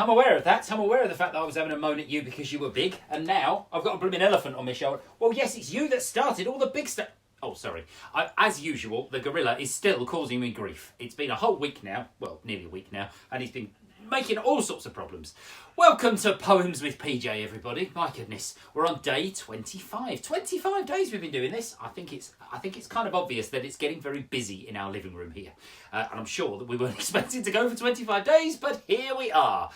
I'm aware of that. I'm aware of the fact that I was having a moan at you because you were big, and now I've got a blooming elephant on my shoulder. Well, yes, it's you that started all the big stuff. Oh, sorry. As usual, the gorilla is still causing me grief. It's been a whole week now, well, nearly a week now, and he's been making all sorts of problems. Welcome to Poems with PJ, everybody. My goodness, we're on day 25. 25 days we've been doing this. I think it's kind of obvious that it's getting very busy in our living room here. And I'm sure that we weren't expecting to go for 25 days, but here we are.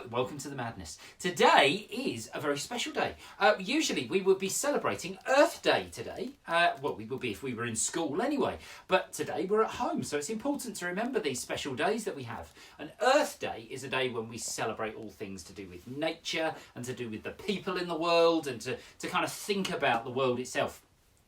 Welcome to the madness. Today is a very special day. Usually we would be celebrating Earth Day today. Well, we would be if we were in school anyway. But today we're at home, so it's important to remember these special days that we have. And Earth Day is a day when we celebrate all things to do with nature and to do with the people in the world and to kind of think about the world itself.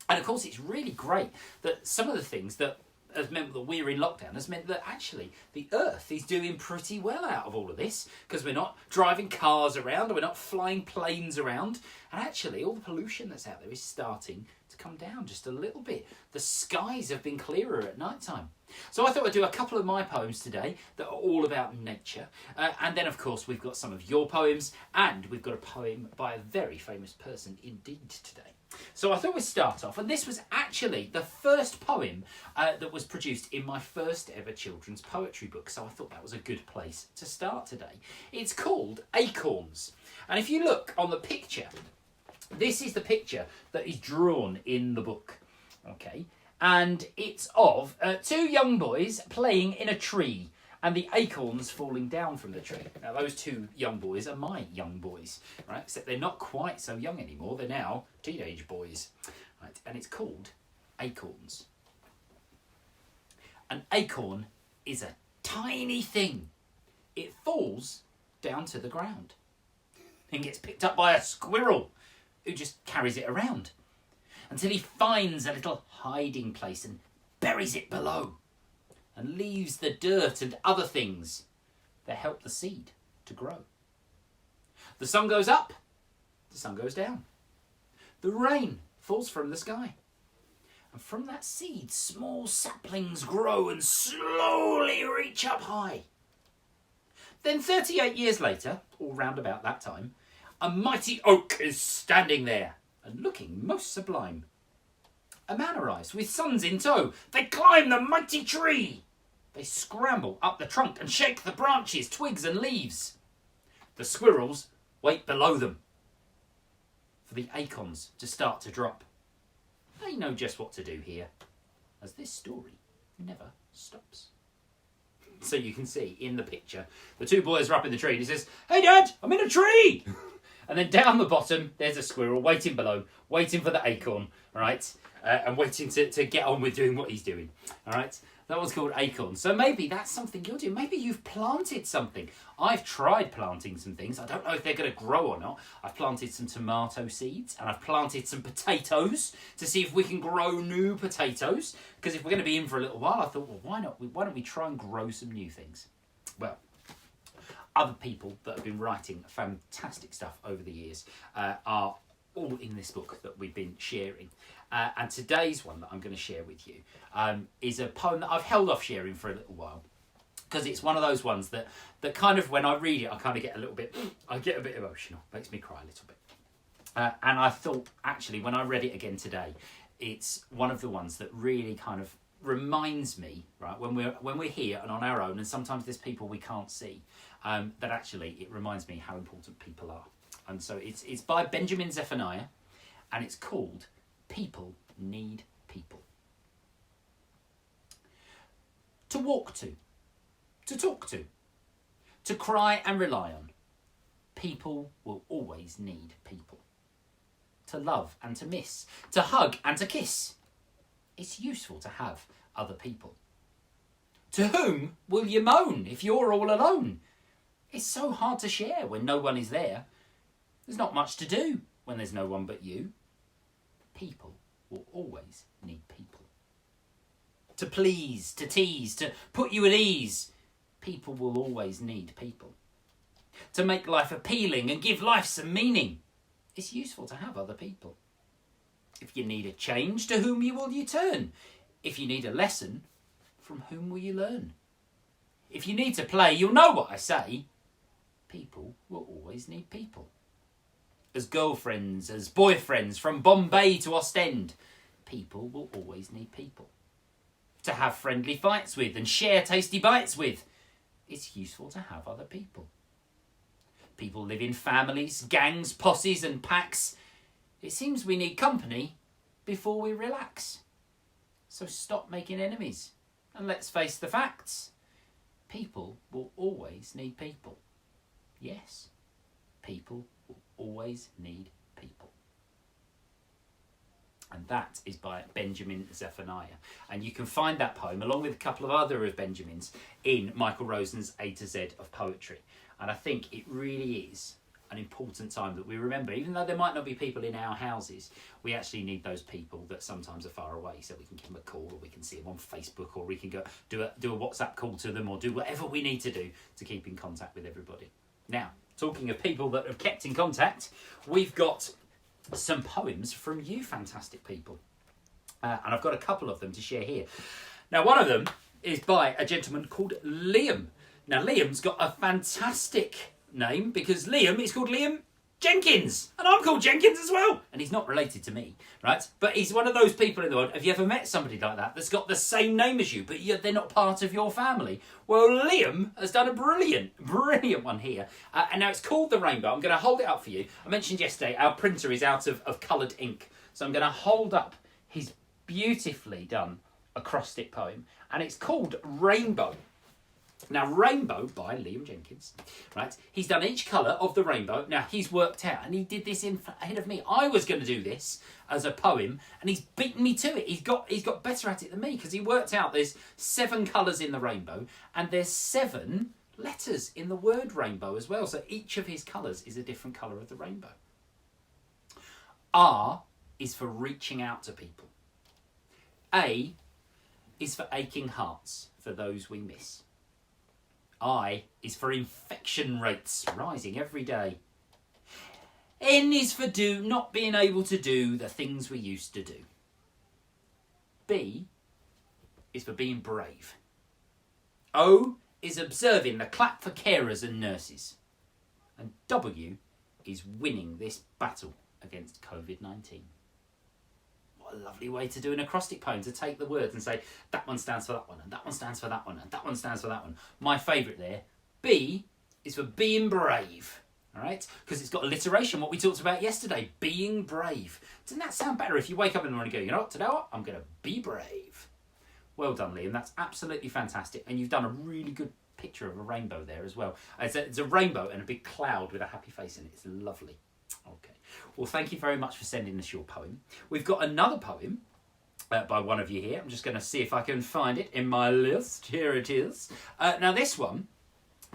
And of course, it's really great that some of the things that has meant that we're in lockdown has meant that actually the Earth is doing pretty well out of all of this, because we're not driving cars around, or we're not flying planes around, and actually all the pollution that's out there is starting to come down just a little bit. The skies have been clearer at night time. So I thought I'd do a couple of my poems today that are all about nature, and then of course we've got some of your poems, and we've got a poem by a very famous person indeed today. So I thought we'd start off, and this was actually the first poem that was produced in my first ever children's poetry book, so I thought that was a good place to start today. It's called Acorns, and if you look on the picture, this is the picture that is drawn in the book, okay? And it's of two young boys playing in a tree and the acorns falling down from the tree. Now, those two young boys are my young boys, right? Except they're not quite so young anymore. They're now teenage boys, right? And it's called Acorns. An acorn is a tiny thing. It falls down to the ground and gets picked up by a squirrel who just carries it around until he finds a little hiding place and buries it below and leaves the dirt and other things that help the seed to grow. The sun goes up, the sun goes down. The rain falls from the sky. And from that seed, small saplings grow and slowly reach up high. Then 38 years later, all round about that time, a mighty oak is standing there and looking most sublime. A man arrives with sons in tow. They climb the mighty tree. They scramble up the trunk and shake the branches, twigs and leaves. The squirrels wait below them for the acorns to start to drop. They know just what to do here, as this story never stops. So you can see in the picture, the two boys are up in the tree and he says, "Hey Dad, I'm in a tree!" And then down the bottom, there's a squirrel waiting below, waiting for the acorn, all right? And waiting to get on with doing what he's doing, all right? That one's called Acorn. So maybe that's something you're doing. Maybe you've planted something. I've tried planting some things. I don't know if they're going to grow or not. I've planted some tomato seeds and I've planted some potatoes to see if we can grow new potatoes. Because if we're going to be in for a little while, I thought, well, why don't we try and grow some new things? Well, other people that have been writing fantastic stuff over the years are all in this book that we've been sharing. And today's one that I'm going to share with you is a poem that I've held off sharing for a little while, because it's one of those ones that kind of, when I read it, I kind of get a bit emotional, makes me cry a little bit. And I thought, actually, when I read it again today, it's one of the ones that really kind of reminds me, right, when we're here and on our own, and sometimes there's people we can't see, that actually it reminds me how important people are. And so it's by Benjamin Zephaniah, and it's called People Need People. To walk to talk to cry and rely on. People will always need people. To love and to miss, to hug and to kiss. It's useful to have other people. To whom will you moan if you're all alone? It's so hard to share when no one is there. There's not much to do when there's no one but you. People will always need people. To please, to tease, to put you at ease. People will always need people. To make life appealing and give life some meaning. It's useful to have other people. If you need a change, to whom will you turn? If you need a lesson, from whom will you learn? If you need to play, you'll know what I say. people will always need people. As girlfriends, as boyfriends, from Bombay to Ostend, people will always need people. To have friendly fights with and share tasty bites with, it's useful to have other people. People live in families, gangs, posses and packs. It seems we need company before we relax. So stop making enemies and let's face the facts. People will always need people. Yes, people will always need people. And that is by Benjamin Zephaniah. And you can find that poem, along with a couple of other of Benjamin's, in Michael Rosen's A to Z of Poetry. And I think it really is an important time that we remember, even though there might not be people in our houses, we actually need those people that sometimes are far away, so we can give them a call, or we can see them on Facebook, or we can go do a WhatsApp call to them, or do whatever we need to do to keep in contact with everybody. Now, talking of people that have kept in contact, we've got some poems from you fantastic people. And I've got a couple of them to share here. Now, one of them is by a gentleman called Liam. Now, Liam's got a fantastic name because Liam is called Liam Jenkins. And I'm called Jenkins as well. And he's not related to me, right? But he's one of those people in the world. Have you ever met somebody like that that's got the same name as you, but they're not part of your family? Well, Liam has done a brilliant one here. And now it's called The Rainbow. I'm going to hold it up for you. I mentioned yesterday our printer is out of coloured ink. So I'm going to hold up his beautifully done acrostic poem. And it's called Rainbow. Now, Rainbow by Liam Jenkins, right? He's done each colour of the rainbow. Now, he's worked out, and he did this ahead of me. I was going to do this as a poem, and he's beaten me to it. He's got better at it than me, because he worked out there's 7 colours in the rainbow, and there's 7 letters in the word rainbow as well. So each of his colours is a different colour of the rainbow. R is for reaching out to people. A is for aching hearts, for those we miss. I is for infection rates rising every day. N is for not being able to do the things we used to do. B is for being brave. O is observing the clap for carers and nurses. And W is winning this battle against COVID-19. What a lovely way to do an acrostic poem, to take the words and say, that one stands for that one, and that one stands for that one, and that one stands for that one. My favourite there, B, is for being brave, all right? Because it's got alliteration, what we talked about yesterday, being brave. Doesn't that sound better if you wake up in the morning and go, you know what, today what? I'm going to be brave. Well done, Liam. That's absolutely fantastic. And you've done a really good picture of a rainbow there as well. It's a rainbow and a big cloud with a happy face in it. It's lovely. Okay. Well, thank you very much for sending us your poem. We've got another poem by one of you here. I'm just going to see if I can find it in my list. Here it is. Now, this one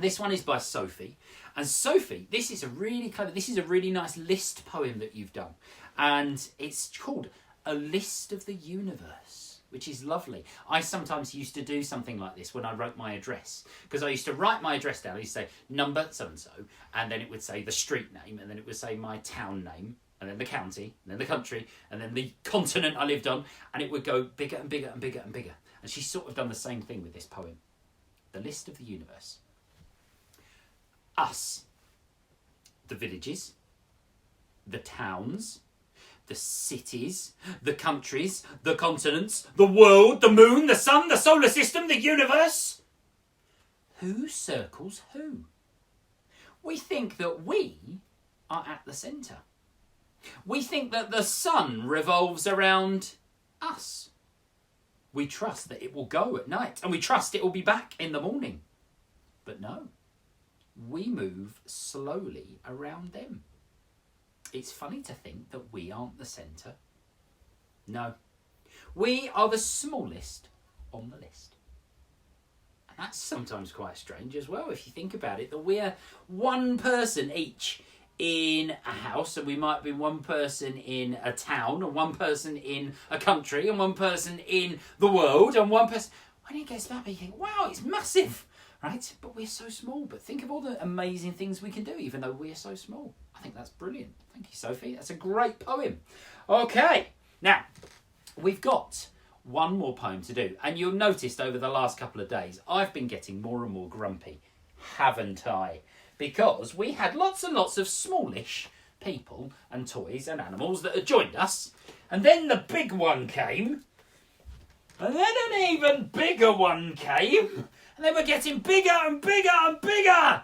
is by Sophie. And Sophie, this is a really nice list poem that you've done. And it's called A List of the Universe, which is lovely. I sometimes used to do something like this when I wrote my address, because I used to write my address down. I used to say number so-and-so, and then it would say the street name, and then it would say my town name, and then the county, and then the country, and then the continent I lived on, and it would go bigger and bigger and bigger and bigger. And she's sort of done the same thing with this poem. The List of the Universe. Us. The villages. The towns. The cities, the countries, the continents, the world, the moon, the sun, the solar system, the universe. Who circles who? We think that we are at the centre. We think that the sun revolves around us. We trust that it will go at night, and we trust it will be back in the morning. But no, we move slowly around them. It's funny to think that we aren't the centre. No, we are the smallest on the list. And that's sometimes quite strange as well, if you think about it, that we're one person each in a house, and we might be one person in a town, and one person in a country, and one person in the world, and one person... When it gets that big, you think, wow, it's massive, right? But we're so small. But think of all the amazing things we can do, even though we're so small. I think that's brilliant. Thank you, Sophie. That's a great poem. Okay, now, we've got one more poem to do. And you'll notice over the last couple of days, I've been getting more and more grumpy, haven't I? because we had lots and lots of smallish people and toys and animals that had joined us. And then the big one came. And then an even bigger one came. And they were getting bigger and bigger and bigger.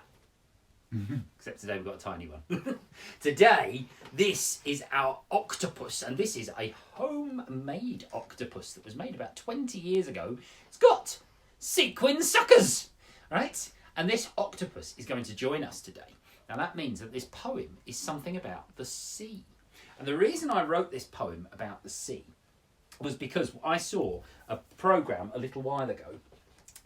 Except today we've got a tiny one. Today, this is our octopus. And this is a homemade octopus that was made about 20 years ago. It's got sequin suckers, right? And this octopus is going to join us today. Now that means that this poem is something about the sea. And the reason I wrote this poem about the sea was because I saw a programme a little while ago,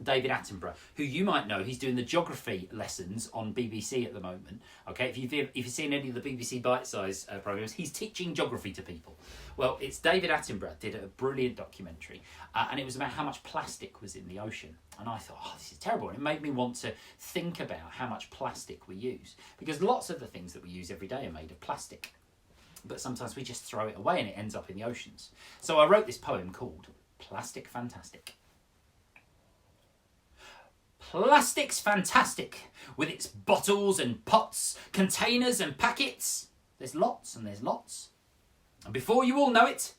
David Attenborough, who you might know, he's doing the geography lessons on BBC at the moment. Okay, if you've seen any of the BBC bite-size programmes, he's teaching geography to people. Well, it's David Attenborough did a brilliant documentary, and it was about how much plastic was in the ocean. And I thought, oh, this is terrible. And it made me want to think about how much plastic we use, because lots of the things that we use every day are made of plastic. But sometimes we just throw it away and it ends up in the oceans. So I wrote this poem called Plastic Fantastic. Plastic's fantastic, with its bottles and pots, containers and packets. There's lots and there's lots. And before you all know it,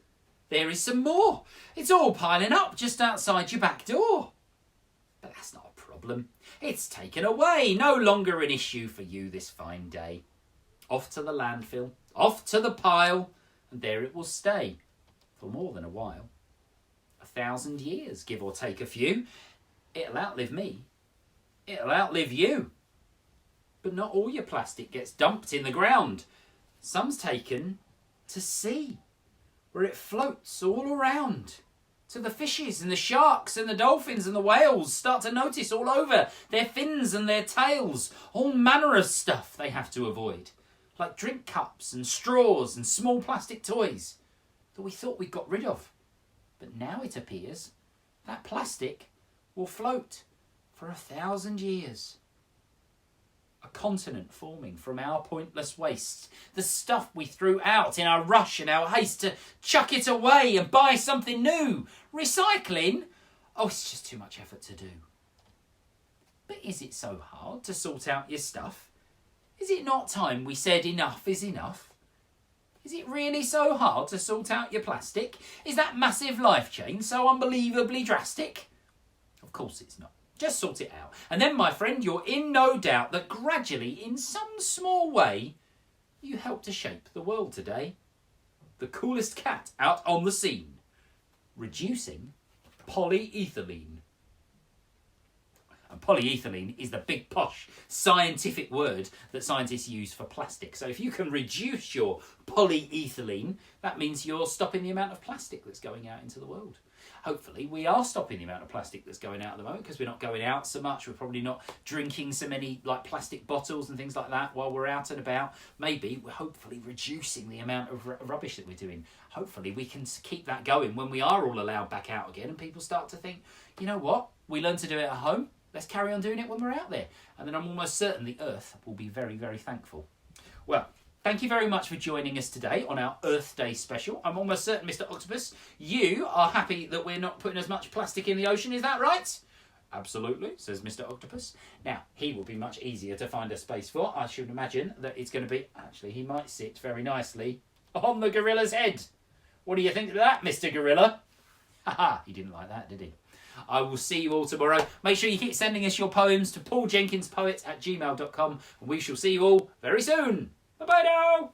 there is some more. It's all piling up just outside your back door. But that's not a problem. It's taken away, no longer an issue for you this fine day. Off to the landfill, off to the pile, and there it will stay for more than a while. 1,000 years, give or take a few. It'll outlive me. It'll outlive you. But not all your plastic gets dumped in the ground. Some's taken to sea, where it floats all around. So the fishes and the sharks and the dolphins and the whales start to notice all over their fins and their tails all manner of stuff they have to avoid, like drink cups and straws and small plastic toys that we thought we'd got rid of. But now it appears that plastic will float for 1,000 years. A continent forming from our pointless waste, the stuff we threw out in our rush and our haste to chuck it away and buy something new. Recycling? Oh, it's just too much effort to do. But is it so hard to sort out your stuff? Is it not time we said enough is enough? Is it really so hard to sort out your plastic? Is that massive life change so unbelievably drastic? Of course it's not. Just sort it out. And then, my friend, you're in no doubt that gradually, in some small way, you help to shape the world today. The coolest cat out on the scene. Reducing polyethylene. And polyethylene is the big posh scientific word that scientists use for plastic. So if you can reduce your polyethylene, that means you're stopping the amount of plastic that's going out into the world. Hopefully we are stopping the amount of plastic that's going out at the moment, because we're not going out so much. We're probably not drinking so many like plastic bottles and things like that while we're out and about. Maybe we're hopefully reducing the amount of rubbish that we're doing. Hopefully we can keep that going when we are all allowed back out again and people start to think, you know what, we learned to do it at home. Let's carry on doing it when we're out there. And then I'm almost certain the Earth will be very, very thankful. Well, thank you very much for joining us today on our Earth Day special. I'm almost certain, Mr. Octopus, you are happy that we're not putting as much plastic in the ocean. Is that right? Absolutely, says Mr. Octopus. Now, he will be much easier to find a space for. I should imagine that it's going to be... Actually, he might sit very nicely on the gorilla's head. What do you think of that, Mr. Gorilla? Haha, he didn't like that, did he? I will see you all tomorrow. Make sure you keep sending us your poems to pauljenkinspoet@gmail.com, and we shall see you all very soon. Bye-bye now.